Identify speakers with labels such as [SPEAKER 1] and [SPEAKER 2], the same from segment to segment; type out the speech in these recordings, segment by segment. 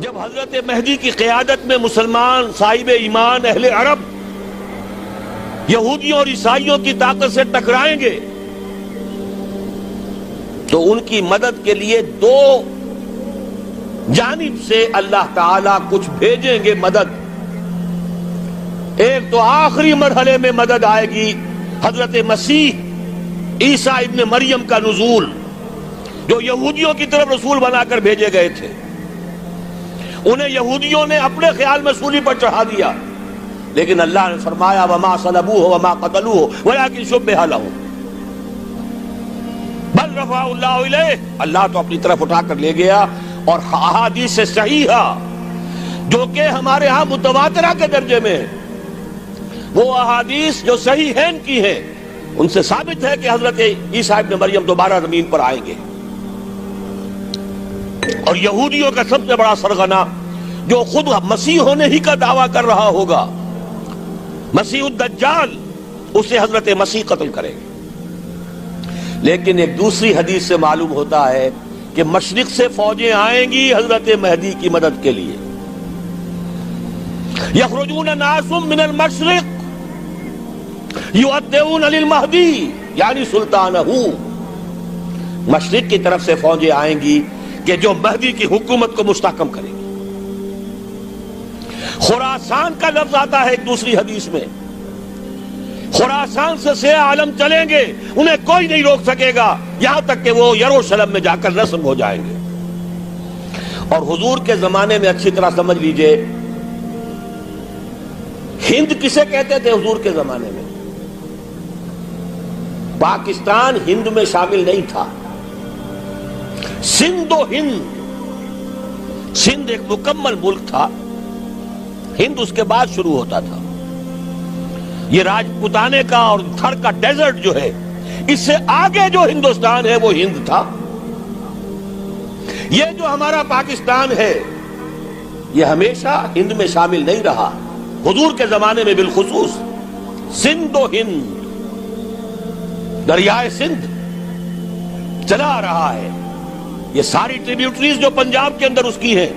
[SPEAKER 1] جب حضرت مہدی کی قیادت میں مسلمان صاحب ایمان اہل عرب یہودیوں اور عیسائیوں کی طاقت سے ٹکرائیں گے تو ان کی مدد کے لیے دو جانب سے اللہ تعالیٰ کچھ بھیجیں گے مدد. ایک تو آخری مرحلے میں مدد آئے گی حضرت مسیح عیسیٰ ابن مریم کا نزول، جو یہودیوں کی طرف رسول بنا کر بھیجے گئے تھے. انہیں یہودیوں نے اپنے خیال میں سولی پر چڑھا دیا، لیکن اللہ نے فرمایا وما صلبوہ وما قتلوہ ولکن شبہ لہم بل رفعہ اللہ الیہ. اللہ تو اپنی طرف اٹھا کر لے گیا. اور احادیث صحیحہ جو کہ ہمارے ہاں متواترہ کے درجے میں ہیں، وہ احادیث جو صحیحین کی ہیں، ان سے ثابت ہے کہ حضرت عیسیٰ ابن مریم دوبارہ زمین پر آئیں گے. اور یہودیوں کا سب سے بڑا سرغنہ جو خود مسیح ہونے ہی کا دعویٰ کر رہا ہوگا، مسیح الدجال، اسے حضرت مسیح قتل کرے گے. لیکن ایک دوسری حدیث سے معلوم ہوتا ہے کہ مشرق سے فوجیں آئیں گی حضرت مہدی کی مدد کے لیے. یخرجون ناس من المشرق یؤدون للمہدی یعنی سلطانہ. مشرق کی طرف سے فوجیں آئیں گی کہ جو مہدی کی حکومت کو مستحکم کریں گی. خراسان کا لفظ آتا ہے ایک دوسری حدیث میں. خراسان سے سیاہ عالم چلیں گے، انہیں کوئی نہیں روک سکے گا یہاں تک کہ وہ یروشلم میں جا کر رسم ہو جائیں گے. اور حضور کے زمانے میں اچھی طرح سمجھ لیجئے، ہند کسے کہتے تھے حضور کے زمانے میں؟ پاکستان ہند میں شامل نہیں تھا. سندھ و ہند، سندھ ایک مکمل ملک تھا، ہند اس کے بعد شروع ہوتا تھا. یہ راجپوتانے کا اور تھر کا ڈیزرٹ جو ہے، اس سے آگے جو ہندوستان ہے وہ ہند تھا. یہ جو ہمارا پاکستان ہے یہ ہمیشہ ہند میں شامل نہیں رہا. حضور کے زمانے میں بالخصوص سندھ و ہند، دریائے سندھ چلا آ رہا ہے. یہ ساری ٹریبیوٹریز جو پنجاب کے اندر اس کی ہیں،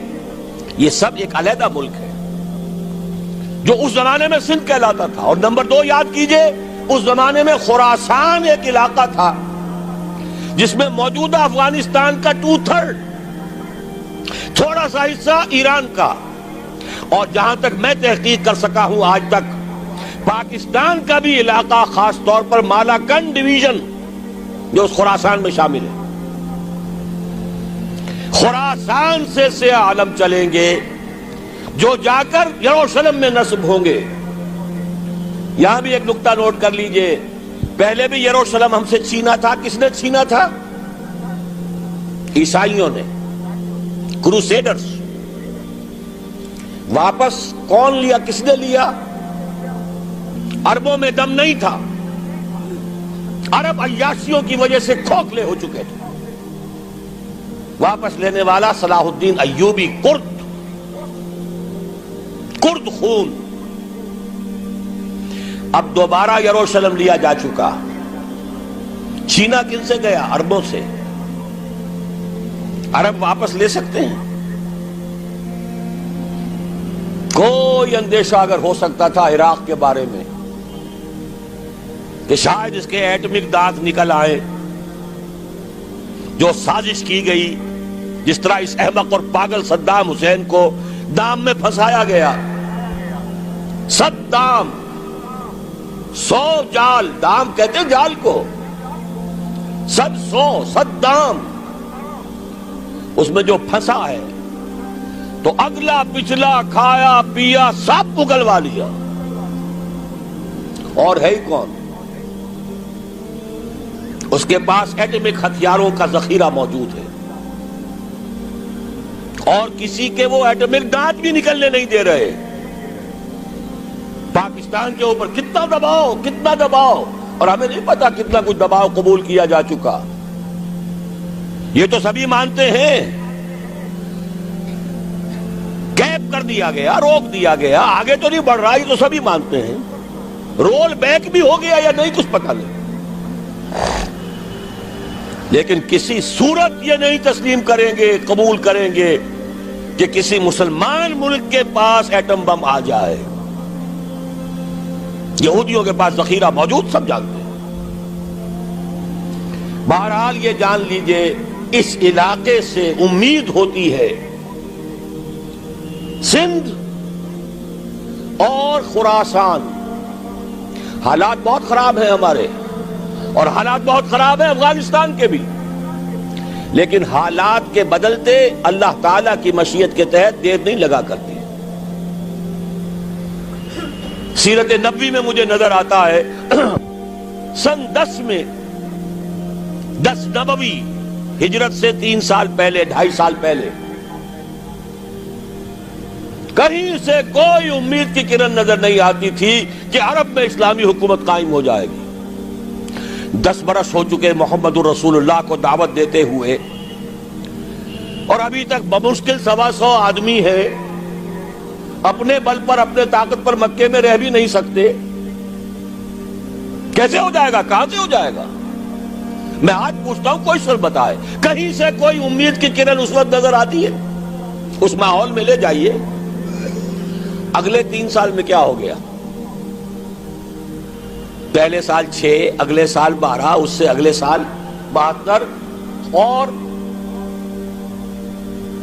[SPEAKER 1] یہ سب ایک علیحدہ ملک ہے جو اس زمانے میں سندھ کہلاتا تھا. اور نمبر 2 یاد کیجئے، اس زمانے میں خراسان ایک علاقہ تھا جس میں موجودہ افغانستان کا 2/3، تھوڑا سا حصہ ایران کا، اور جہاں تک میں تحقیق کر سکا ہوں آج تک پاکستان کا بھی علاقہ، خاص طور پر مالاکنڈ ڈویژن جو اس خراسان میں شامل ہے. خراسان سے سیاہ عالم چلیں گے جو جا کر یروشلم میں نصب ہوں گے. یہاں بھی ایک نقطہ نوٹ کر لیجئے، پہلے بھی یروشلم ہم سے چھینا تھا. کس نے چھینا تھا؟ عیسائیوں نے، کروسیڈرز. واپس کون لیا؟ کس نے لیا؟ عربوں میں دم نہیں تھا، عرب عیاشیوں کی وجہ سے کھوکھلے ہو چکے تھے. واپس لینے والا صلاح الدین ایوبی، کرد خون. اب دوبارہ یروشلم لیا جا چکا. چھینا کن سے گیا؟ عربوں سے. عرب واپس لے سکتے ہیں؟ کوئی اندیشہ اگر ہو سکتا تھا عراق کے بارے میں کہ شاید اس کے ایٹمک دانت نکل آئے، جو سازش کی گئی، جس طرح اس احمق اور پاگل صدام حسین کو دام میں پھنسایا گیا. صدام 100 جال، دام کہتے جال کو، 100 اس میں جو پھنسا ہے تو اگلا پچھلا کھایا پیا سب اگلوا لیا. اور ہے ہی کون؟ اس کے پاس ایٹمک ہتھیاروں کا ذخیرہ موجود ہے، اور کسی کے وہ ایٹمک دانت بھی نکلنے نہیں دے رہے. پاکستان کے اوپر کتنا دباؤ، اور ہمیں نہیں پتا کتنا کچھ دباؤ قبول کیا جا چکا. یہ تو سبھی مانتے ہیں. کیپ کر دیا گیا، روک دیا گیا، آگے تو نہیں بڑھ رہا، یہ تو سبھی مانتے ہیں. رول بیک بھی ہو گیا یا نہیں کچھ پتہ نہیں. لیکن کسی صورت یہ نہیں تسلیم کریں گے، قبول کریں گے کہ کسی مسلمان ملک کے پاس ایٹم بم آ جائے. یہودیوں کے پاس ذخیرہ موجود، سب جانتے ہیں. بہرحال یہ جان لیجئے اس علاقے سے امید ہوتی ہے سندھ اور خراسان. حالات بہت خراب ہیں ہمارے، اور حالات بہت خراب ہیں افغانستان کے بھی، لیکن حالات کے بدلتے اللہ تعالیٰ کی مشیت کے تحت دیر نہیں لگا کرتی. سیرت نبوی میں مجھے نظر آتا ہے سن 10 میں 10 نبوی ہجرت سے 3 سال پہلے 2.5 سال پہلے کہیں سے کوئی امید کی کرن نظر نہیں آتی تھی کہ عرب میں اسلامی حکومت قائم ہو جائے گی. 10 برس ہو چکے محمد الرسول اللہ کو دعوت دیتے ہوئے، اور ابھی تک بمشکل 125 آدمی ہے. اپنے بل پر اپنے طاقت پر مکے میں رہ بھی نہیں سکتے. کیسے ہو جائے گا؟ کہاں سے ہو جائے گا؟ میں آج پوچھتا ہوں، کوئی سر بتائے کہیں سے کوئی امید کی کرن اس وقت نظر آتی ہے؟ اس ماحول میں لے جائیے. اگلے 3 سال میں کیا ہو گیا؟ پہلے سال 6، اگلے سال 12، اس سے اگلے سال 72، اور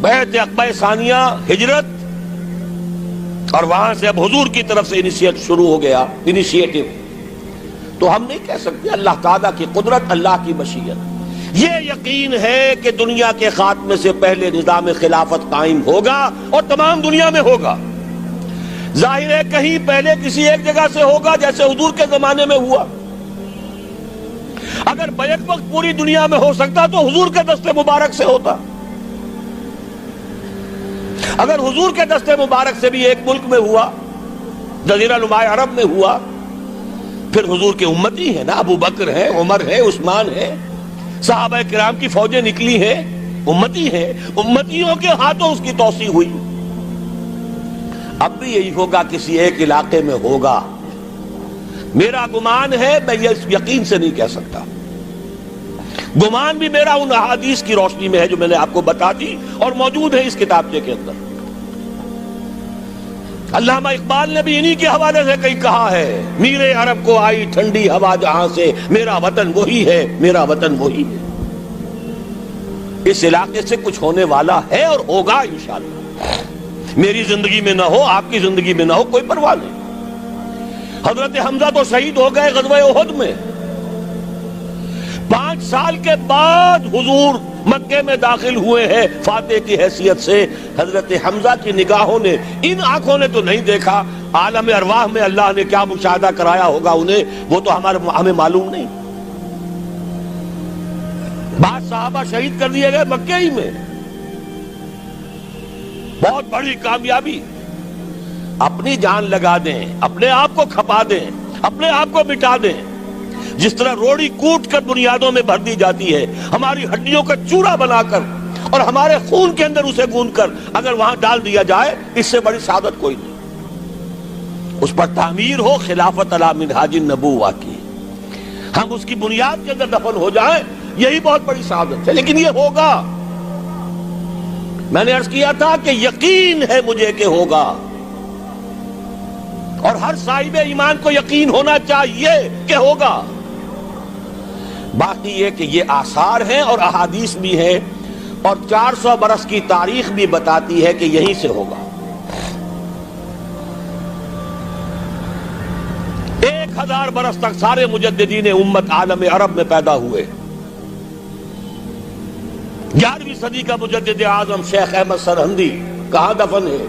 [SPEAKER 1] بیعت عقبہ ثانیہ، ہجرت، اور وہاں سے اب حضور کی طرف سے انیشیٹ شروع ہو گیا، انیشیٹو. تو ہم نہیں کہہ سکتے اللہ تعالیٰ کی قدرت، اللہ کی مشیت. یہ یقین ہے کہ دنیا کے خاتمے سے پہلے نظام خلافت قائم ہوگا اور تمام دنیا میں ہوگا. ظاہر ہے کہیں پہلے کسی ایک جگہ سے ہوگا، جیسے حضور کے زمانے میں ہوا. اگر بیک وقت پوری دنیا میں ہو سکتا تو حضور کے دست مبارک سے ہوتا. اگر حضور کے دست مبارک سے بھی ایک ملک میں ہوا، جزیرہ نما عرب میں ہوا، پھر حضور کے امتی ہیں نا، ابو بکر ہے، عمر ہے، عثمان ہے، صحابہ کرام کی فوجیں نکلی ہیں، امتی ہیں، امتیوں کے ہاتھوں اس کی توسیع ہوئی. اب بھی یہی ہوگا، کسی ایک علاقے میں ہوگا. میرا گمان ہے، میں یہ یقین سے نہیں کہہ سکتا. گمان بھی میرا ان احادیث کی روشنی میں ہے جو میں نے آپ کو بتا دی اور موجود ہے اس کتابچے کے اندر. علامہ اقبال نے بھی انہی کے حوالے سے کہیں کہا ہے، میرے عرب کو آئی ٹھنڈی ہوا جہاں سے، میرا وطن وہی ہے، میرا وطن وہی ہے. اس علاقے سے کچھ ہونے والا ہے اور ہوگا انشاءاللہ. میری زندگی میں نہ ہو، آپ کی زندگی میں نہ ہو، کوئی پرواہ نہیں. حضرت حمزہ تو شہید ہو گئے غزوہ احد میں. 5 سال کے بعد حضور مکے میں داخل ہوئے ہیں فاتح کی حیثیت سے. حضرت حمزہ کی نگاہوں نے، ان آنکھوں نے تو نہیں دیکھا، عالم ارواح میں اللہ نے کیا مشاہدہ کرایا ہوگا انہیں، وہ تو ہمیں معلوم نہیں. بعض صحابہ شہید کر دیے گئے مکے ہی میں. بہت بڑی کامیابی. اپنی جان لگا دیں، اپنے آپ کو کھپا دیں، اپنے آپ کو مٹا دیں. جس طرح روڑی کوٹ کر بنیادوں میں بھر دی جاتی ہے، ہماری ہڈیوں کا چورا بنا کر اور ہمارے خون کے اندر اسے گوندھ کر اگر وہاں ڈال دیا جائے، اس سے بڑی سعادت کوئی نہیں. اس پر تعمیر ہو خلافت علی منہاج النبوہ کی، ہم اس کی بنیاد کے اندر دفن ہو جائیں، یہی بہت بڑی سعادت ہے. لیکن یہ ہوگا. میں نے عرض کیا تھا کہ یقین ہے مجھے کہ ہوگا، اور ہر صاحب ایمان کو یقین ہونا چاہیے کہ ہوگا. باقی یہ کہ یہ آثار ہیں اور احادیث بھی ہیں، اور 400 برس کی تاریخ بھی بتاتی ہے کہ یہیں سے ہوگا. 1000 برس تک سارے مجددین امت عالم عرب میں پیدا ہوئے. 11ویں صدی کا مجدد اعظم شیخ احمد سرہندی کہاں دفن ہے؟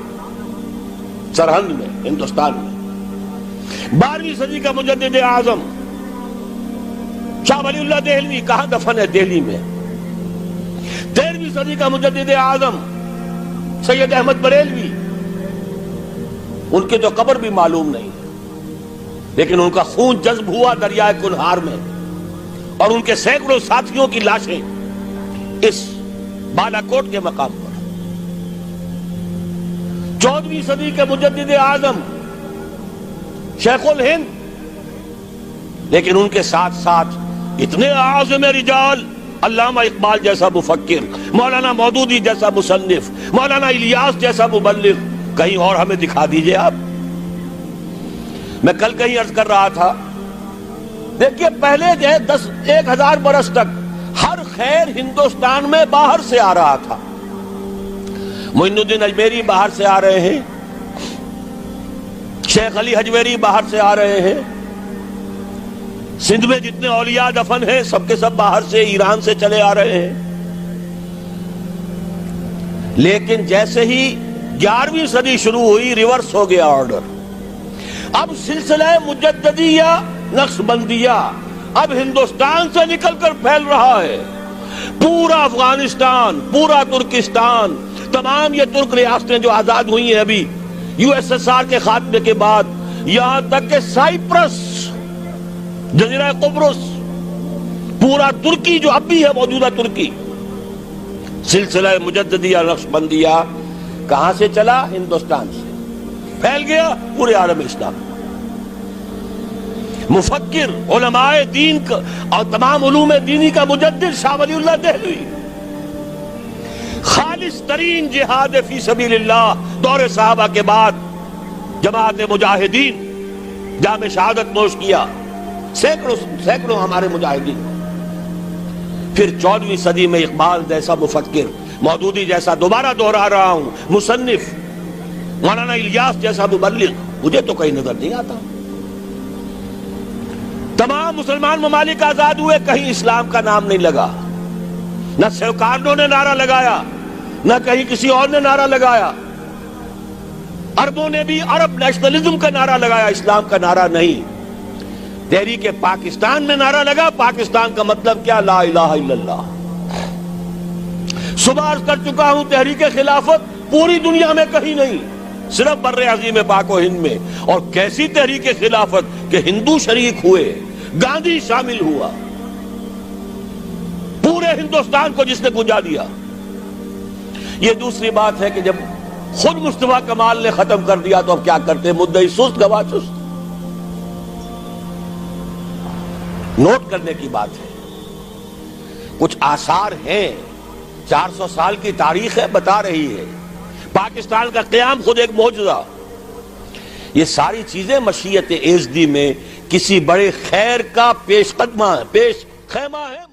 [SPEAKER 1] سرہند میں، ہندوستان میں. 12ویں صدی کا مجدد اعظم شاہ ولی اللہ دہلوی کہاں دفن ہے؟ دہلی میں. 13ویں صدی کا مجدد اعظم سید احمد بریلوی، ان کی تو قبر بھی معلوم نہیں، لیکن ان کا خون جذب ہوا دریائے کنہار میں، اور ان کے سینکڑوں ساتھیوں کی لاشیں اس بالا کوٹ کے مقام پر. 14ویں صدی کے مجدد اعظم شیخ الہند، لیکن ان کے ساتھ ساتھ اتنے اعظم رجال، علامہ اقبال جیسا مفکر، مولانا مودودی جیسا مصنف، مولانا الیاس جیسا مبلغ کہیں اور ہمیں دکھا دیجئے آپ. میں کل کہیں عرض کر رہا تھا، دیکھیے پہلے جو ہے 1000 برس تک ہر خیر ہندوستان میں باہر سے آ رہا تھا. معین الدین اجمیری باہر سے آ رہے ہیں، شیخ علی حجویری باہر سے آ رہے ہیں، سندھ میں جتنے اولیاء دفن ہیں سب کے سب باہر سے، ایران سے چلے آ رہے ہیں. لیکن جیسے ہی 11ویں صدی شروع ہوئی ریورس ہو گیا آرڈر. اب سلسلہ مجددیہ نقشبندیہ اب ہندوستان سے نکل کر پھیل رہا ہے. پورا افغانستان، پورا ترکستان، تمام یہ ترک ریاستیں جو آزاد ہوئی ہیں ابھی USSR کے خاتمے کے بعد، یہاں تک کہ سائپرس، جزیرہ قبرص، پورا ترکی جو اب بھی ہے موجودہ ترکی، سلسلہ مجددیہ نقشبندیہ کہاں سے چلا؟ ہندوستان سے پھیل گیا پورے عالم اسلام. مفکر، علماء دین اور تمام علوم دینی کا مجدد شاہ ولی اللہ دہلوی، خالص ترین جہاد فی سبیل اللہ دور صحابہ کے بعد جماعت مجاہدین جام شہادت نوش کیا، سینکڑوں ہمارے مجاہدین. پھر 14ویں صدی میں اقبال جیسا مفکر، مودودی جیسا، دوبارہ دوہرا رہا ہوں، مصنف، مولانا الیاس جیسا مبلغ مجھے تو کہیں نظر نہیں آتا. تمام مسلمان ممالک آزاد ہوئے، کہیں اسلام کا نام نہیں لگا. نہ سیوکارنوں نے نعرہ لگایا، نہ کہیں کسی اور نے نعرہ لگایا. عربوں نے بھی عرب نیشنلزم کا نعرہ لگایا، اسلام کا نعرہ نہیں. تحریک پاکستان میں نعرہ لگا، پاکستان کا مطلب کیا؟ لا الہ الا اللہ. صبح عرض کر چکا ہوں، تحریک خلافت پوری دنیا میں کہیں نہیں، صرف بر عظیم پاک و ہند میں. اور کیسی تحریک خلافت کہ ہندو شریک ہوئے، گاندھی شامل ہوا، پورے ہندوستان کو جس نے گنجا دیا. یہ دوسری بات ہے کہ جب خود مصطفیٰ کمال نے ختم کر دیا تو اب کیا کرتے؟ مدعی سست گواہ چست. نوٹ کرنے کی بات ہے، کچھ آثار ہیں، 400 سال کی تاریخ ہے، بتا رہی ہے پاکستان کا قیام خود ایک معجزہ. یہ ساری چیزیں مشیت ایزدی میں کسی بڑے خیر کا پیش خیمہ ہے.